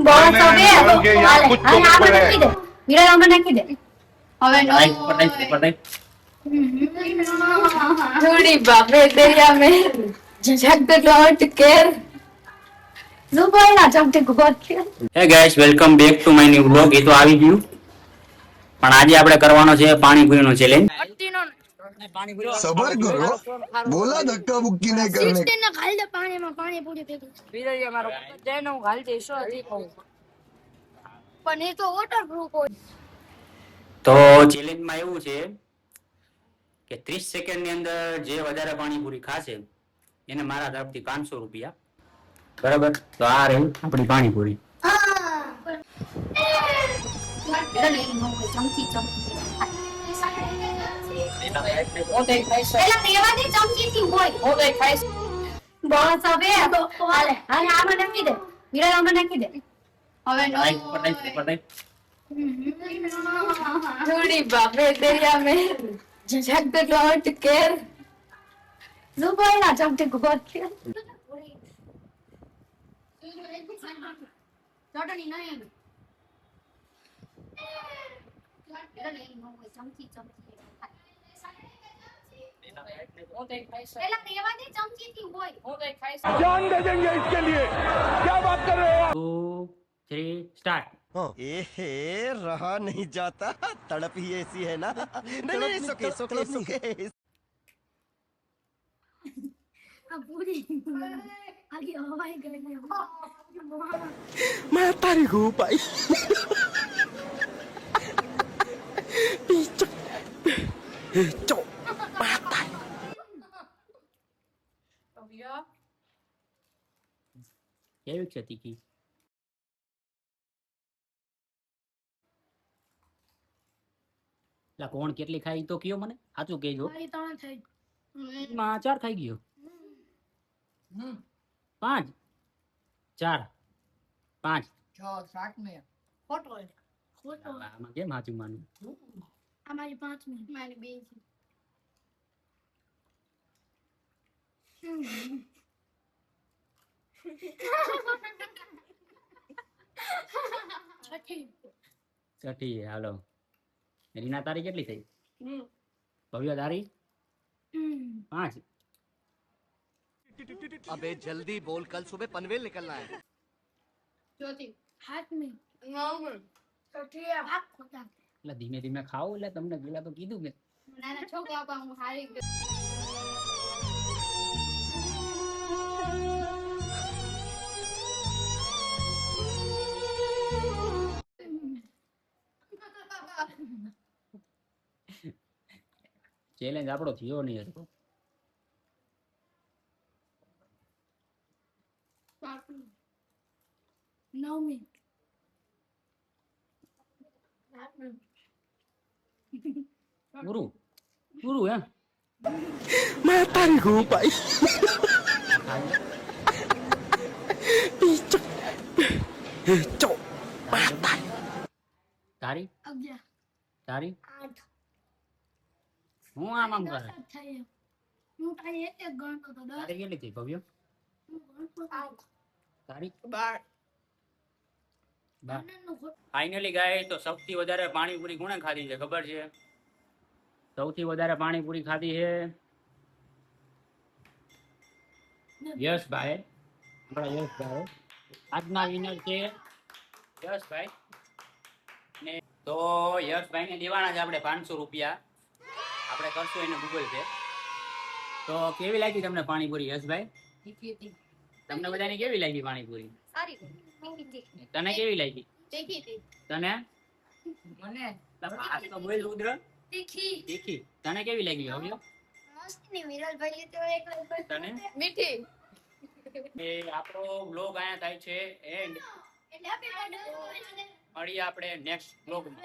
બસ હવે હાલે અને આપણે નાખી દે મીરા આમાં નાખી દે હવે નો થોડી બાપે દરિયા મે જગ લોટ કેર ઝુબાઈના ચમચે ગોત hey guys welcome back to my new blog. એ તો આવી ગયું પણ આજે આપણે કરવાનો છે પાણીપુરીનો ચેલેન્જ. સબર કરો બોલા ધક્કા મુક્કી નહીં કરને 16 ને ખાલી દે પાણીમાં પાણી પૂરી ભેગી વીરજી મારો જઈને હું ખાલી દેશો હતી કહું પણ એ તો વોટરપ્રૂફ હોય. તો ચેલેન્જમાં એવું છે કે 30 સેકન્ડની અંદર જે વધારે પાણીપુરી ખાશે એને મારા તરફથી 500 રૂપિયા. બરાબર? તો આ રહી આપણી પાણીપુરી. બસ હવે હાલે અને આમાં નાખી દે મીરા આમાં નાખી દે હવે નો થોડી બાપે દરિયા મે જગ લોટ કેર ઝુબાઈના ચમચે ગોત ચટણી નહીં जान दे देंगे इसके लिए क्या बात कर रहे हो 2 3 स्टार्ट. एहे रहा नहीं जाता तड़प ही ऐसी है ना नहीं सुके सुके सुके मैं तारी हूँ भाई चो माता કેવી છે તીખી? લા કોણ કેટલી ખાઈ તો કયો મને સાચું કહેજો. માં 4 ખાઈ ગયો. 5 4 5 આમાં કેમ સાચું માનું? અમારી 5 મિનિટ મારી 2 છઠ્ઠી. હાલો રીના તારી કેટલી થઈ? ભવ્ય તારી 5. अबे जल्दी बोल कल सुबह पनवेल निकलना है ચોથી 7 મિનિટ 9 મિનિટ છઠ્ઠી ભાગ ખોટા એટલે ધીમે ધીમે ખાઓ. એટલે તમને પેલા તો કીધું કે નાના છોકરા પર હું હારી ગયો ચેલેન્જ આપણો થયો નહીં હતો. નવમી પૂરું પૂરું એમ मैं तारी हूँ भाई चो माता તારી 11 તારી 8 હું આમ કરે હું તારી એક ગણતો તો 10 તારી કેટલી થઈ ભવ્ય? હું ગણતો 8 તારી 12 ફાઇનલી ગાય તો સૌથી વધારે પાણીપુરી કોણે ખાધી છે ખબર છે? સૌથી વધારે પાણીપુરી ખાધી છે યશભાઈ. આપણા યશભાઈ આજના વિનર છે યશભાઈ. ને તો યશભાઈને દેવાના છે આપણે 500 રૂપિયા. આપણે કરશું એને ગૂગલ પે. તો કેવી લાગી તમને પાણીપુરી યશભાઈ? તમને બધાને કેવી લાગી પાણીપુરી? સારી તને કેવી લાગી? તીખી તને? મને આ તો બોલ રુદ્ર. તીખી. તને કેવી લાગી હવે? મસ્ત ની વિરલભાઈ તો એક તને? મીઠી એ આપણો બ્લોગ આયા થાય છે એન્ડ એટલે આપણે મળીએ આપણે નેક્સ્ટ બ્લોગમાં.